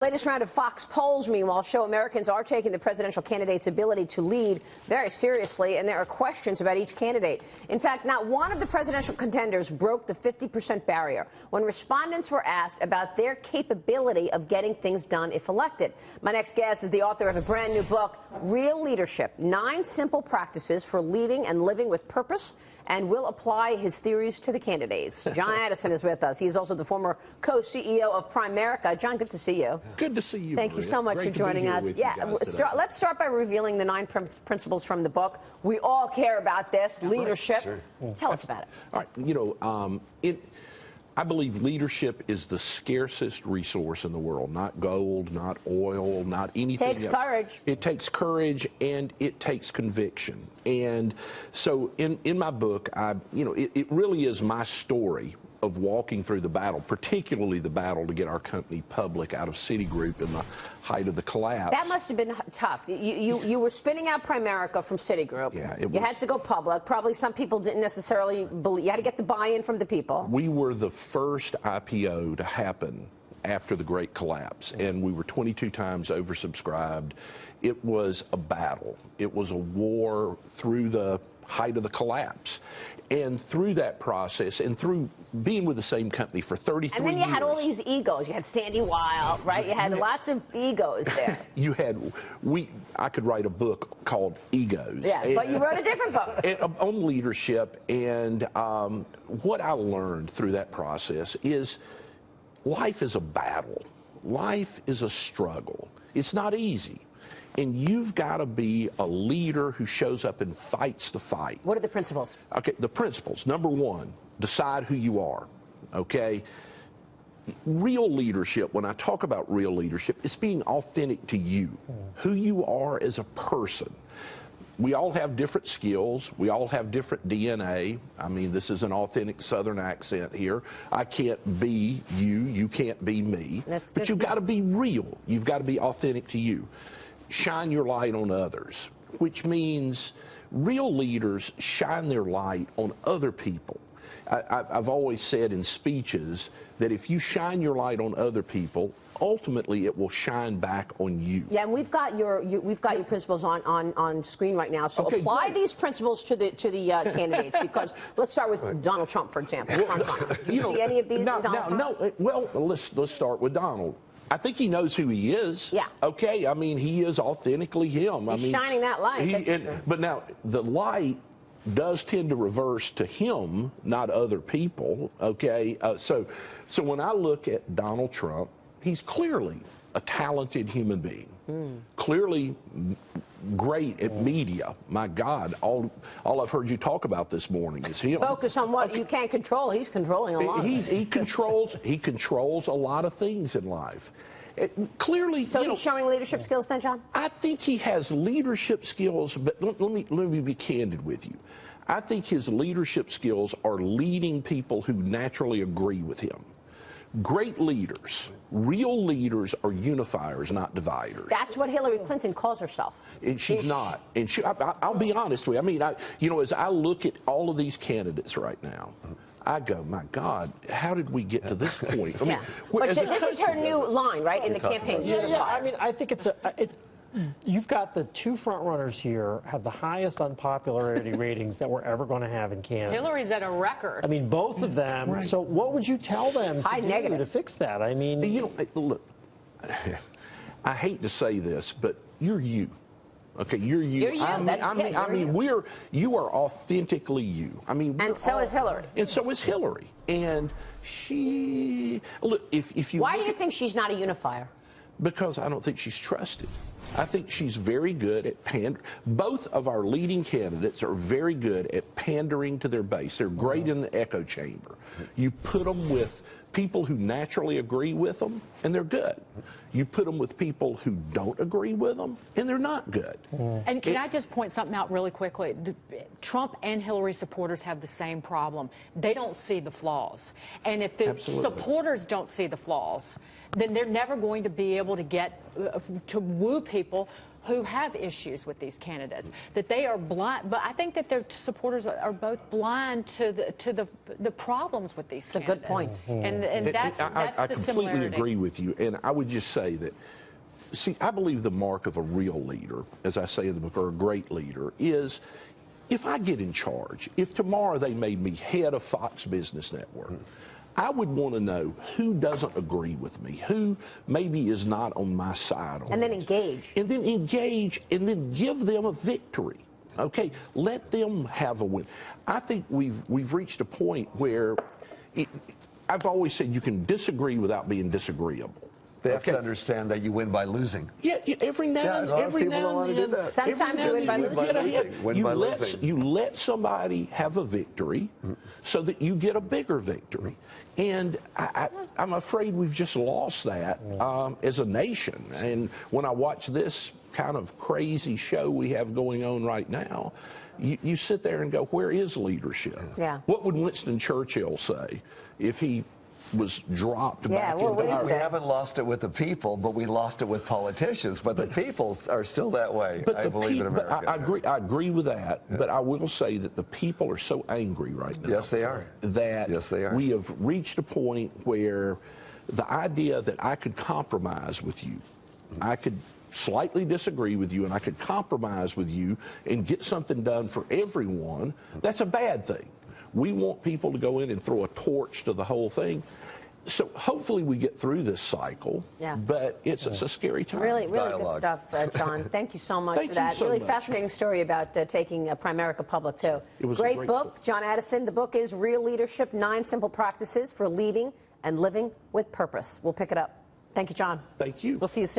Latest round of Fox polls, meanwhile, show Americans are taking the presidential candidate's ability to lead very seriously, and there are questions about each candidate. In fact, not one of the presidential contenders broke the 50% barrier when respondents were asked about their capability of getting things done if elected. My next guest is the author of a brand new book, Real Leadership: 9 Simple Practices for Leading and Living with Purpose, and will apply his theories to the candidates. John Addison is with us. He is also the former co-CEO of Primerica. John, good to see you. Good to see you. Thank you so much for joining us. Let's start by revealing the 9 principles from the book. We all care about this, leadership. Sure. Tell us about it. All right, I believe leadership is the scarcest resource in the world. Not gold, not oil, not anything else. It takes courage. It takes courage, and it takes conviction. And so in my book, it really is my story of walking through the battle, particularly the battle to get our company public out of Citigroup in the height of the collapse. That must have been tough. You were spinning out Primerica from Citigroup. Yeah, you had to go public. Probably some people didn't necessarily believe. You had to get the buy-in from the people. We were the first IPO to happen after the great collapse, and we were 22 times oversubscribed. It was a battle. It was a war through the height of the collapse. And through that process, and through being with the same company for 33 years. And then you had all these egos. You had Sandy Weill, right? You had lots of egos there. I could write a book called Egos. Yeah, but you wrote a different book. On leadership, and what I learned through that process is life is a battle. Life is a struggle. It's not easy. And you've got to be a leader who shows up and fights the fight. What are the principles? Okay, the principles. Number 1, decide who you are. Okay? Real leadership, when I talk about real leadership, it's being authentic to you, who you are as a person. We all have different skills. We all have different DNA. I mean, this is an authentic Southern accent here. I can't be you. You can't be me. But you've got to be real. You've got to be authentic to you. Shine your light on others, which means real leaders shine their light on other people. I've always said in speeches that if you shine your light on other people, ultimately it will shine back on you. Yeah, and we've got your principles on screen right now. So apply these principles to the candidates, because let's start with Donald Trump, for example. Do you see any of these? No. Well, let's start with Donald. I think he knows who he is. Yeah. Okay. I mean, he is authentically him. He's shining that light. But now the light does tend to reverse to him, not other people. Okay. So when I look at Donald Trump, he's clearly a talented human being. Clearly great at media. My God, all I've heard you talk about this morning is him. Focus on what you can't control. He's controlling a lot. He controls a lot of things in life. Clearly, so he's showing leadership skills then, John? I think he has leadership skills, but let me be candid with you. I think his leadership skills are leading people who naturally agree with him. Great leaders, real leaders, are unifiers, not dividers. That's what Hillary Clinton calls herself. And she's not. And I'll be honest with you. I mean, as I look at all of these candidates right now, I go, my God, how did we get to this point? I mean, but this is her new line, right, in the campaign. Yeah. I mean, I think you've got the 2 front runners here have the highest unpopularity ratings that we're ever going to have in Canada. Hillary's at a record. I mean, both of them. Right. So what would you tell them to do to fix that? I mean, look, I hate to say this, but you're you. Okay, you're you. You're you. You are authentically you. I mean, and so is Hillary. And so is Hillary. And if you. Why do you think she's not a unifier? Because I don't think she's trusted. I think she's very good at pandering. Both of our leading candidates are very good at pandering to their base. They're great in the echo chamber. You put them with people who naturally agree with them, and they're good. You put them with people who don't agree with them, and they're not good. And can I just point something out really quickly? Trump and Hillary supporters have the same problem. They don't see the flaws. And if the supporters don't see the flaws, then they're never going to be able to get to woo people who have issues with these candidates, that they are blind. But I think that their supporters are both blind to the problems with these candidates. It's a good point. And that's I the completely similarity. agree with you, and I would just say that, see, I believe the mark of a real leader, as I say in the book, or a great leader, is if I get in charge, if tomorrow they made me head of Fox Business Network, I would want to know who doesn't agree with me, who maybe is not on my side. And then engage. And then engage, and then give them a victory. Okay, let them have a win. I think we've reached a point where I've always said you can disagree without being disagreeable. They have to understand that you win by losing. Yeah, every now and then. Sometimes you win by losing. You let somebody have a victory so that you get a bigger victory. And I'm afraid we've just lost that as a nation. And when I watch this kind of crazy show we have going on right now, you sit there and go, where is leadership? Yeah. What would Winston Churchill say if he was dropped back into what We haven't lost it with the people, but we lost it with politicians. But the people are still that way, I believe, in America. I agree with that, but I will say that the people are so angry right now. Yes, they are. That we have reached a point where the idea that I could compromise with you, I could slightly disagree with you, and I could compromise with you and get something done for everyone, that's a bad thing. We want people to go in and throw a torch to the whole thing. So hopefully we get through this cycle, but it's a scary time. Really good stuff, John. Thank you so much for that. So really much. Fascinating story about taking Primerica public, too. It was great a great book, John Addison. The book is Real Leadership, 9 Simple Practices for Leading and Living with Purpose. We'll pick it up. Thank you, John. Thank you. We'll see you soon.